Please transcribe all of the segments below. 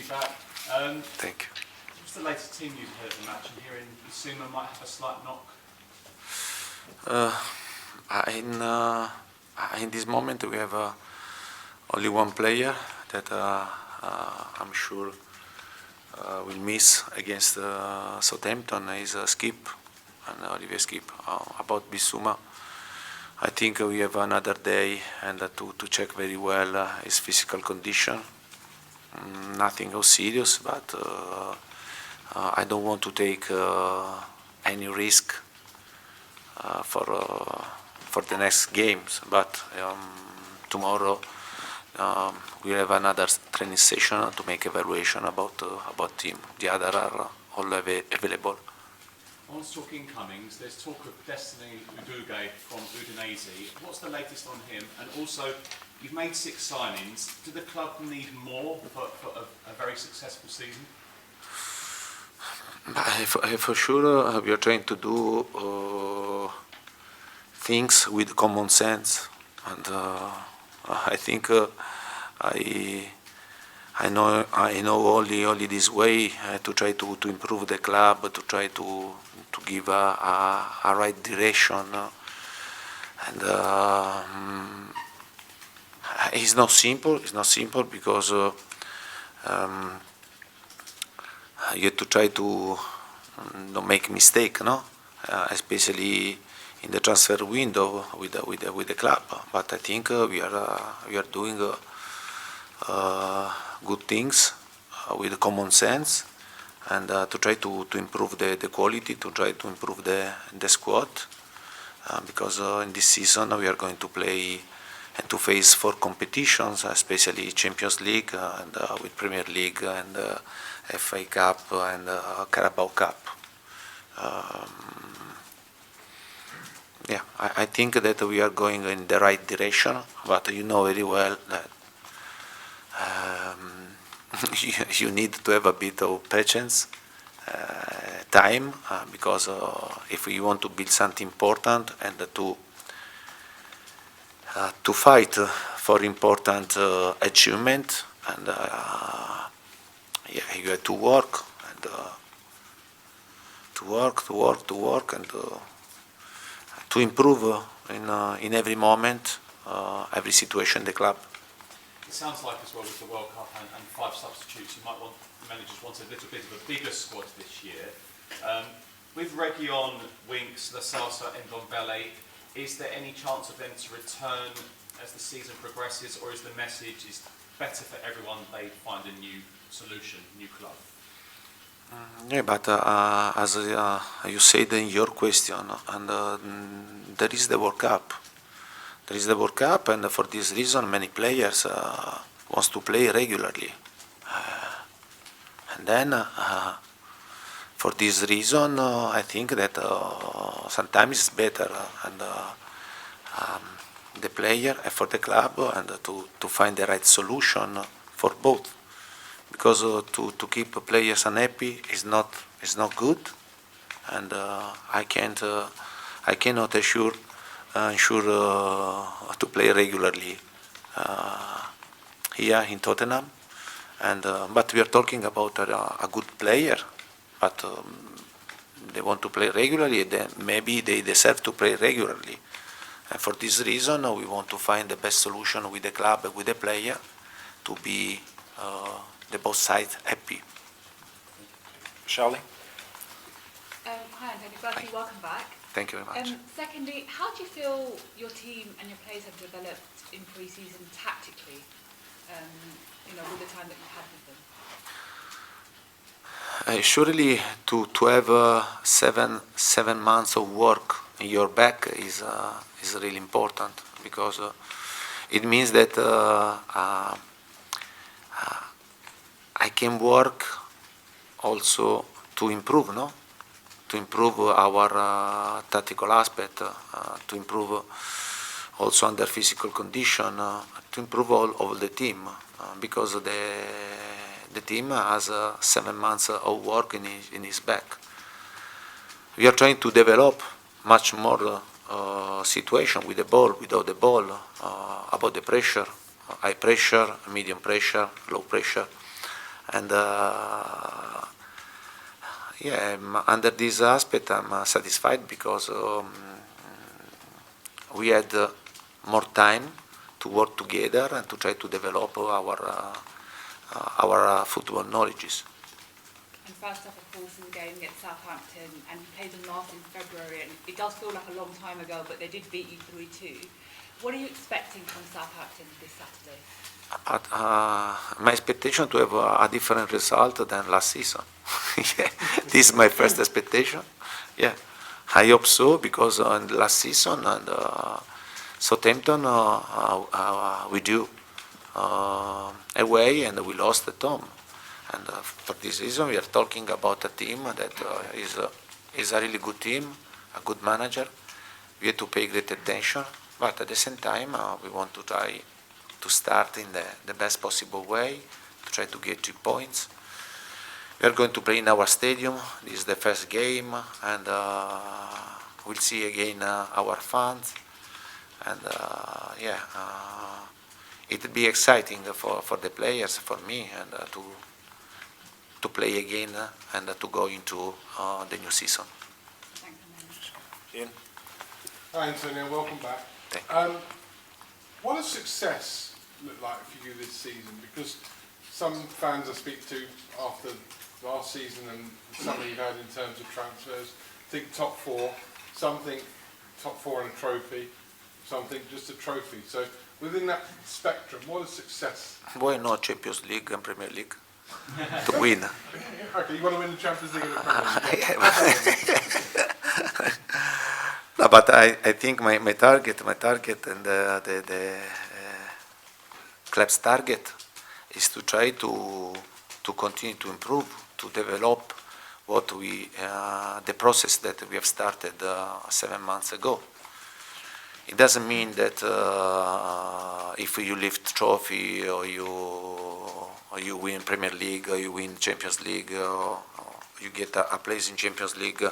back. Thank you. What's the latest team you've heard of the match? I'm hearing Suma might have a slight knock. In this moment, we have only one player that I'm sure will miss against Southampton. Is Skip, and Olivier Skip. About Bissouma, I think we have another day and to check very well his physical condition. Nothing serious, but I don't want to take any risk for the next games. But tomorrow we have another training session to make evaluation about team. The other are all available. On talk incomings, there's talk of Destiny Uduge from Udinese. What's the latest on him? And also, you've made 6 signings. Do the club need more for a very successful season? For sure, we are trying to do things with common sense, and I think I know only this way to try to improve the club, to try to give a right direction, and it's not simple. It's not simple because you have to try to don't make mistake, no, especially in the transfer window with the club. But I think we are doing good things with common sense, and to try to improve the quality, to try to improve the squad, because in this season we are going to play and to face 4 competitions, especially Champions League and with Premier League and FA Cup and Carabao Cup. I think that we are going in the right direction, but you know very well that you need to have a bit of patience, time, because if you want to build something important and to fight for important achievement, and you have to work and and to improve in every moment, every situation in the club. It sounds like, as well as the World Cup and 5 substitutes, the managers want a little bit of a bigger squad this year. With Reguilon, Winks, Lasasa, and Ndombele, is there any chance of them to return as the season progresses, or is the message is better for everyone they find a new solution, new club? Yeah, but as you said in your question, and there is the World Cup. There is the World Cup, and for this reason, many players wants to play regularly. And then, for this reason, I think that sometimes it's better and the player and for the club, and to find the right solution for both. Because to keep players unhappy is not good, and I cannot ensure to play regularly here in Tottenham, and but we are talking about a good player, but they want to play regularly, then maybe they deserve to play regularly, and for this reason we want to find the best solution with the club and with the player to be the both sides happy. Charlie? Hi Antonio, firstly, welcome back. Thank you very much. Secondly, how do you feel your team and your players have developed in pre-season tactically, with the time that you've had with them? Surely to have 7 months of work in your back is really important, because it means that I can work also to improve, no? To improve our tactical aspect, to improve also under physical condition, to improve all the team, because the team has 7 months of work in his back. We are trying to develop much more situation with the ball, without the ball, about the pressure, high pressure, medium pressure, low pressure, And under this aspect, I'm satisfied because we had more time to work together and to try to develop our football knowledges. And first up, of course, in the game against Southampton, and you played them last in February, and it does feel like a long time ago, but they did beat you 3-2. What are you expecting from Southampton this Saturday? My expectation to have a different result than last season. Yeah, this is my first expectation. Yeah, I hope so because in the last season and Southampton we do away and we lost at home. And for this reason, we are talking about a team that is a really good team, a good manager. We have to pay great attention, but at the same time, we want to try to start in the best possible way, to try to get 2 points. We are going to play in our stadium. This is the first game, and we'll see again our fans. And it'll be exciting for the players, for me, and to play again and to go into the new season. Thank you very much. Ian? Hi Antonio, welcome back. Thank you. What does success look like for you this season? Because some fans I speak to after last season and the summer you've had in terms of transfers think top 4, some think top 4 and a trophy, some think just a trophy. So within that spectrum, what is success? Why not Champions League and Premier League? To win. Okay, you want to win the Champions League and the Premier League? No, but I think my target and the club's target is to try to continue to improve, to develop what the process that we have started 7 months ago. It doesn't mean that if you lift trophy or you win Premier League or you win Champions League or you get a place in Champions League,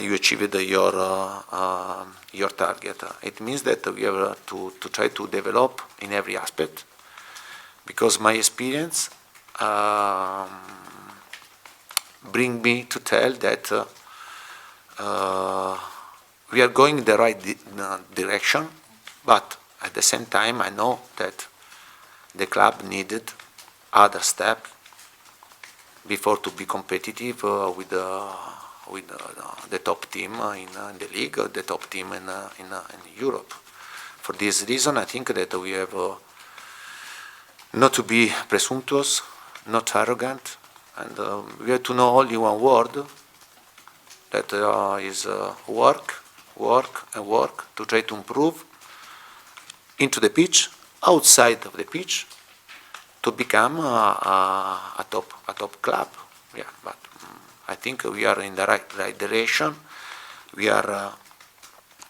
you achieved your target. It means that we have to try to develop in every aspect, because my experience bring me to tell that we are going in the right direction, but at the same time I know that the club needed other steps before to be competitive with the top team in the league, or the top team in Europe. For this reason, I think that we have not to be presumptuous, not arrogant, and we have to know only one word, that is work, work, and work to try to improve into the pitch, outside of the pitch, to become a top club. Yeah, but I think we are in the right direction. We are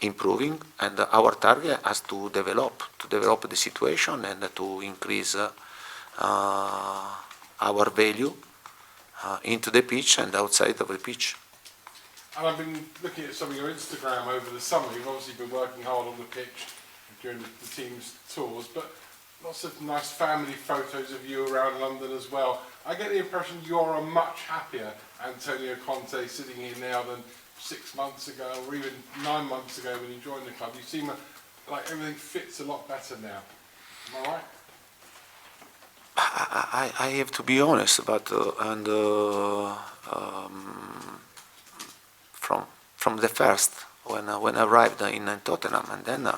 improving, and our target has to develop the situation and to increase our value into the pitch and outside of the pitch. And I've been looking at some of your Instagram over the summer. You've obviously been working hard on the pitch during the team's tours, but lots of nice family photos of you around London as well. I get the impression you're a much happier Antonio Conte sitting here now than 6 months ago, or even 9 months ago when you joined the club. You seem like everything fits a lot better now. Am I right? I have to be honest, but from the first, when I arrived in Tottenham, and then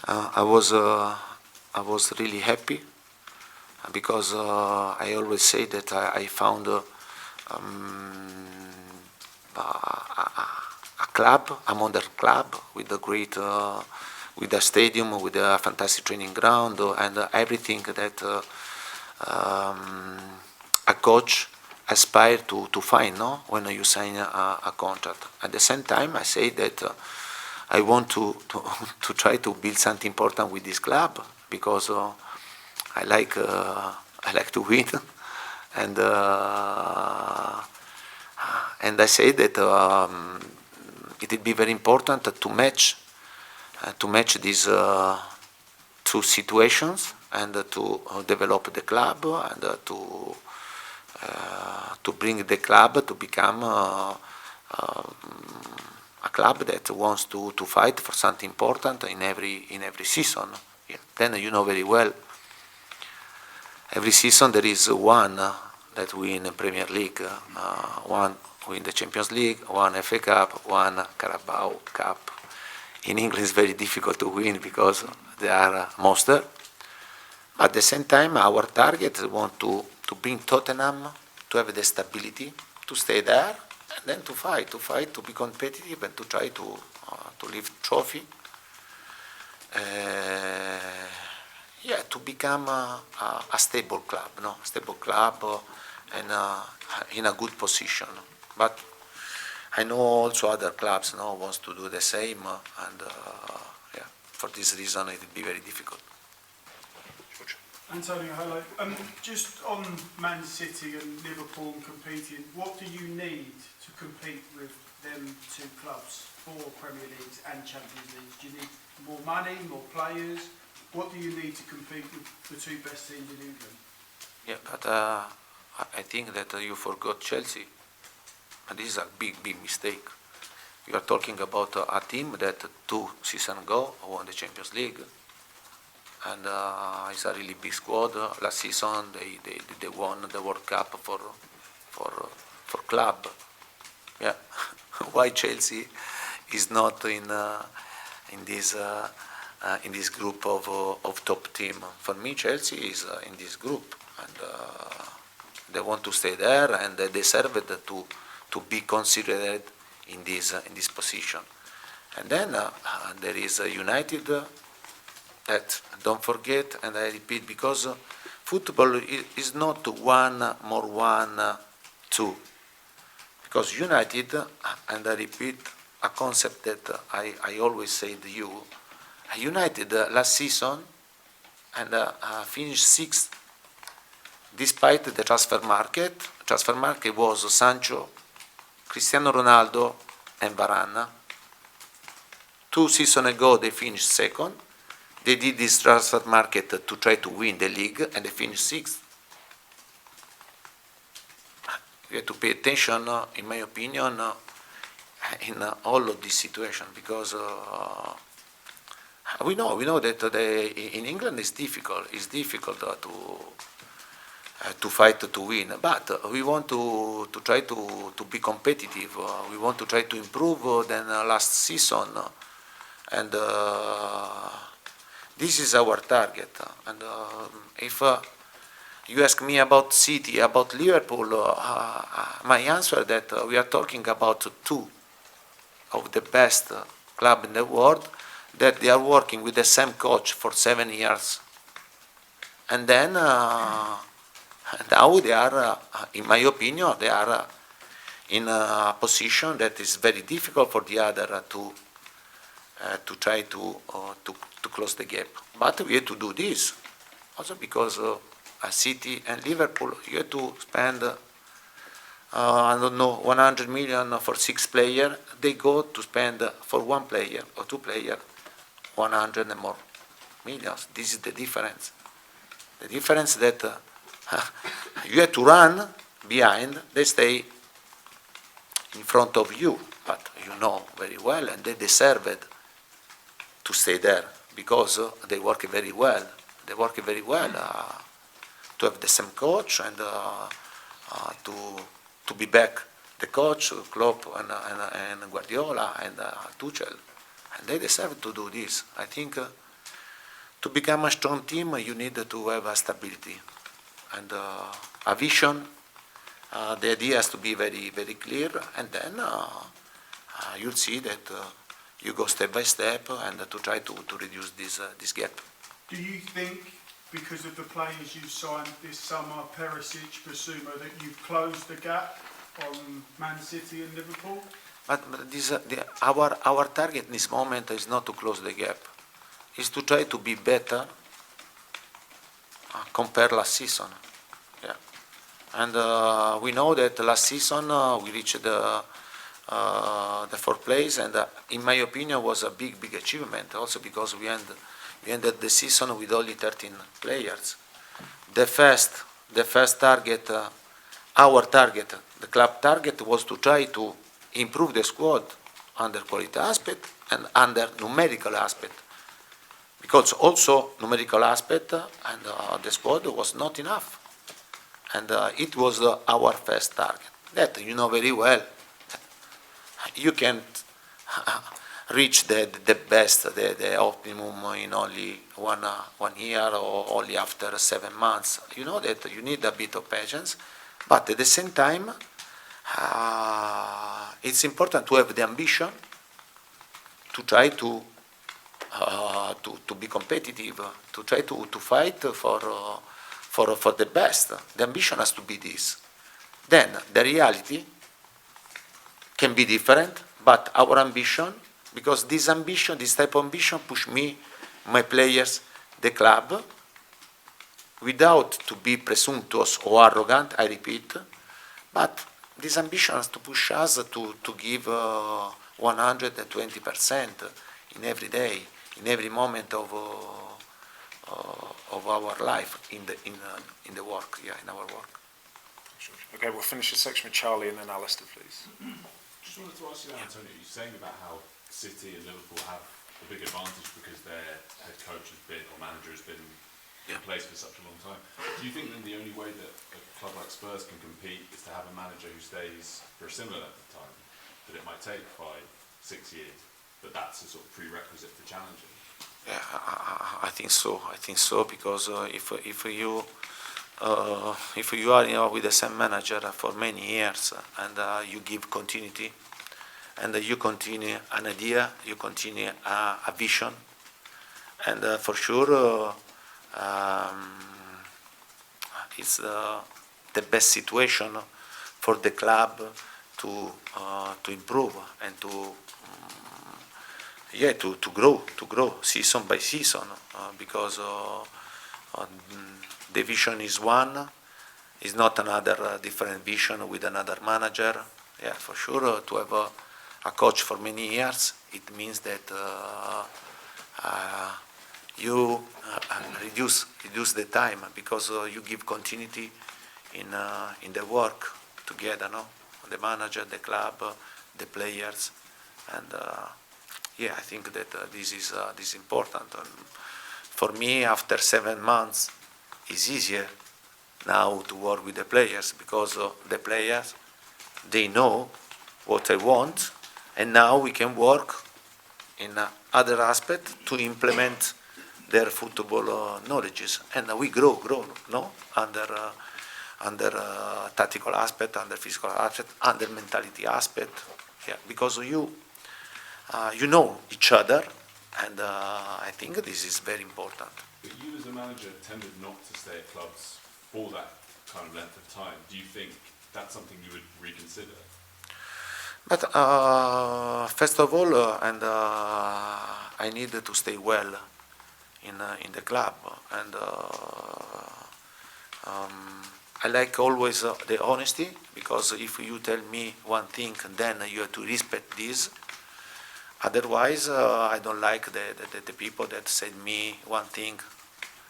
I was really happy, because I always say that I found a club, a modern club with a great, with a stadium, with a fantastic training ground, and everything that a coach aspire to find, no? When you sign a contract. At the same time, I say that I want to try to build something important with this club, because I like to win, and I say that it will be very important to match these 2 situations, and to develop the club and to bring the club to become a club that wants to fight for something important in every season. Yeah. Then you know very well, every season there is one that win the Premier League, one win the Champions League, one FA Cup, one Carabao Cup. In England it's very difficult to win because they are monster. At the same time, our target is want to bring Tottenham to have the stability, to stay there, and then to fight, to be competitive, and to try to lift trophy. To become a stable club, and in a good position. But I know also other clubs wants to do the same, and for this reason it will be very difficult. Antonio, hello. Just on Man City and Liverpool competing, what do you need to compete with them two clubs for Premier Leagues and Champions Leagues? Do you need more money, more players? What do you need to compete with the two best teams in England? Yeah, but I think that you forgot Chelsea, and this is a big mistake. You are talking about a team that 2 seasons ago won the Champions League, and it's a really big squad. Last season they won the World Cup for club. Yeah, why Chelsea is not in this group of top team? For me, Chelsea is in this group, and they want to stay there, and they deserve it to be considered in this position. And then there is United. That don't forget, and I repeat, because football is not 1 more 1, 2. Because United, and I repeat a concept that I always say to you, United last season and finished 6th despite the transfer market. Transfer market was Sancho, Cristiano Ronaldo, and Varane. 2 seasons ago they finished 2nd. They did this transfer market to try to win the league, and they finished 6th. You have to pay attention, in my opinion, in all of this situation, because we know that in England it's difficult. It's difficult to fight to win, but we want to try to be competitive. We want to try to improve than last season, and this is our target. And if you ask me about City, about Liverpool, my answer is that we are talking about 2 of the best clubs in the world, that they are working with the same coach for 7 years. And then now they are, in my opinion, they are in a position that is very difficult for the other to try to close the gap. But we have to do this also because City and Liverpool, you have to spend 100 million for 6 players. They go to spend for 1 player or 2 players 100 and more millions. This is the difference. The difference that you have to run behind. They stay in front of you, but you know very well, and they deserve it to stay there because they work very well. They work very well to have the same coach and to be back the coach, Klopp and Guardiola and Tuchel, and they deserve to do this. I think to become a strong team, you need to have a stability and a vision. The idea has to be very, very clear, and then you'll see that you go step by step and to try to reduce this gap. Do you think, because of the players you've signed this summer, Perišić, Basuma, that you've closed the gap on Man City and Liverpool? But our target in this moment is not to close the gap. It's to try to be better compared last season. Yeah. And we know that last season we reached the fourth place, and in my opinion was a big achievement. Also because we ended the season with only 13 players. The first target, our target, the club target, was to try to improve the squad under quality aspect and under numerical aspect. Because also numerical aspect and the squad was not enough. And it was our first target. That you know very well. You can't reach the best, the optimum in only 1 year or only after 7 months. You know that you need a bit of patience, but at the same time, it's important to have the ambition to try to be competitive, to try to fight for the best. The ambition has to be this. Then the reality can be different, but our ambition, because this type of ambition push me, my players, the club, without to be presumptuous or arrogant, I repeat, but this ambition has to push us to give 120% in every day, in every moment of our life in the work, in our work. Okay, we'll finish this section with Charlie and then Alistair, please. Just wanted to ask you, Antonio, you're saying about how City and Liverpool have a big advantage because their head coach has been, or manager has been in place for such a long time. Do you think then the only way that a club like Spurs can compete is to have a manager who stays for a similar length of time? That it might take 5, 6 years, but that's a sort of prerequisite to challenging? Yeah, I think so. I think so because if you are with the same manager for many years and you give continuity and you continue an idea, you continue a vision, and for sure it's the best situation for the club to improve and to grow season by season because the vision is one, is not another different vision with another manager. Yeah, for sure, to have a coach for many years, it means that you reduce the time because you give continuity in the work together, no? The manager, the club, the players, and yeah, I think that this is important. For me, after 7 months, it's easier now to work with the players because the players, they know what I want, and now we can work in other aspects to implement their football knowledges, and we grow, no, under tactical aspect, under physical aspect, under mentality aspect, yeah, because you know each other, and I think this is very important. But you as a manager tended not to stay at clubs for that kind of length of time. Do you think that's something you would reconsider? But first of all, I need to stay well in the club, and I like always the honesty, because if you tell me one thing, then you have to respect this. Otherwise, I don't like the people that said me one thing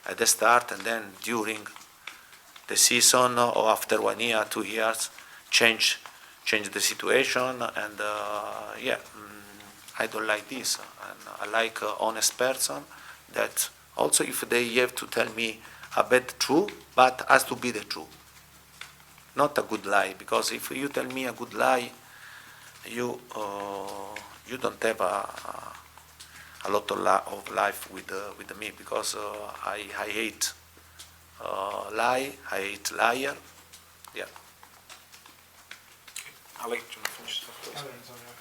at the start and then during the season or after 1 year, 2 years, change the situation, and I don't like this. And I like honest person that also if they have to tell me a bad truth, but has to be the truth, not a good lie. Because if you tell me a good lie, you don't have a lot of life with me, because I hate lie, I hate liar. Yeah. Ali, do you want to finish this off, please? Hello, Antonio.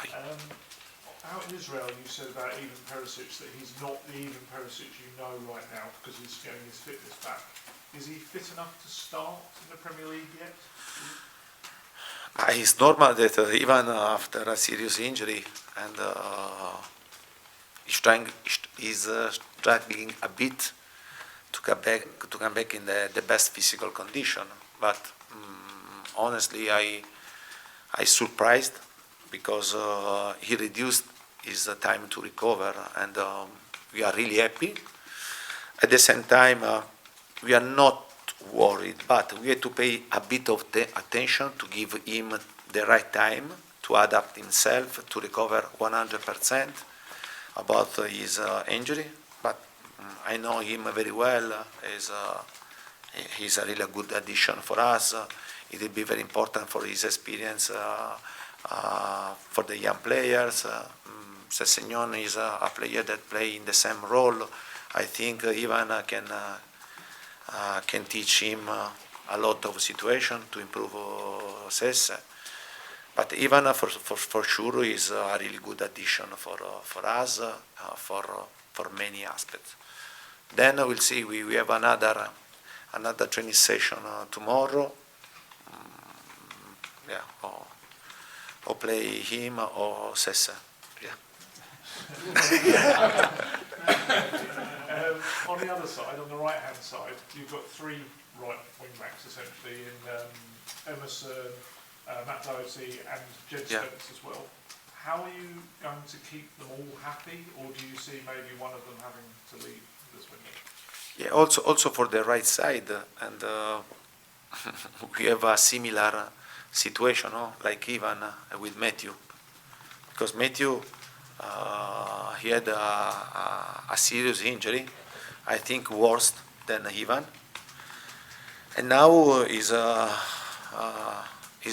Out in Israel, you said about Ivan Perišić that he's not the Ivan Perišić you know right now because he's getting his fitness back. Is he fit enough to start in the Premier League yet? It's normal that even after a serious injury, and he's struggling a bit to come back in the best physical condition. But honestly, I surprised because he reduced his time to recover, and we are really happy. At the same time, we are not worried, but we have to pay a bit of attention to give him the right time to adapt himself, to recover 100% about his injury. But I know him very well. He's a really good addition for us. It will be very important for his experience for the young players. Sessegnon is a player that plays in the same role. I think Ivan can teach him a lot of situations to improve Sess. But Ivan, for sure, is a really good addition for us, for many aspects. Then we'll see. We have another training session tomorrow. Or play him or Sessa. Yeah. On the other side, on the right-hand side, you've got three right wing-backs essentially in Emerson, Matt Doherty and Jed Spence as well. How are you going to keep them all happy, or do you see maybe one of them having to leave this window? Yeah, also for the right side, and we have a similar situation, like Ivan with Matthew, because Matthew he had a serious injury, I think worse than Ivan, and now he's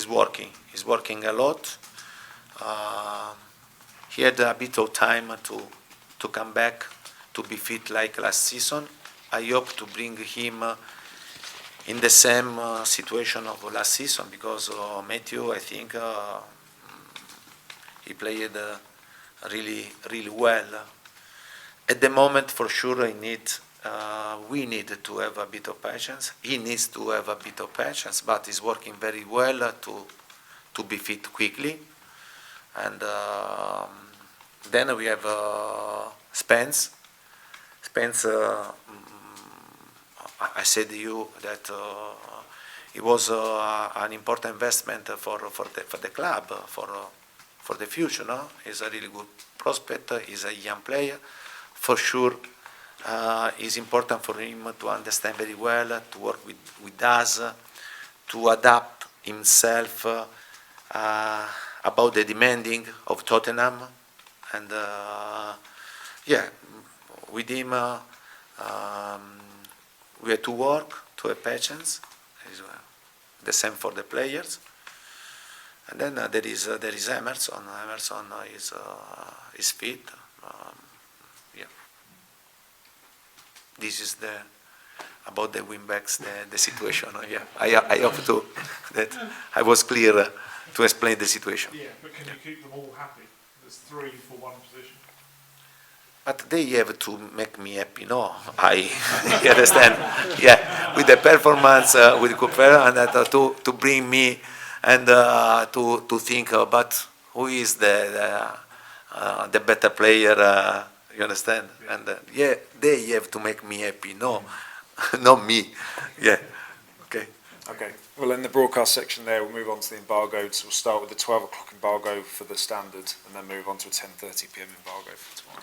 working. He's working a lot. He had a bit of time to come back to be fit like last season. I hope to bring him in the same situation of last season, because Matthew, I think he played really well. At the moment, for sure, we need to have a bit of patience. He needs to have a bit of patience, but he's working very well to be fit quickly. And then we have Spence. Spence, I said to you that it was an important investment for the club, for the future. No, he's a really good prospect. He's a young player, for sure. It's important for him to understand very well, to work with us, to adapt himself about the demanding of Tottenham, and with him we have to work, to have patience. The same for the players. And then there is Emerson. Emerson is fit. This is about the wing-backs, the situation. I hope that I was clear to explain the situation. Yeah, but can you keep them all happy? There's three for one position. But they have to make me happy, no? You understand? Yeah, with the performance, with Cooper, and to bring me and to think about who is the better player. You understand? And they have to make me happy, no, not me. Yeah. Okay. Okay. Well, in the broadcast section there, we'll move on to the embargo. So we'll start with the 12 o'clock embargo for the Standard, and then move on to a 10:30 p.m. embargo for tomorrow.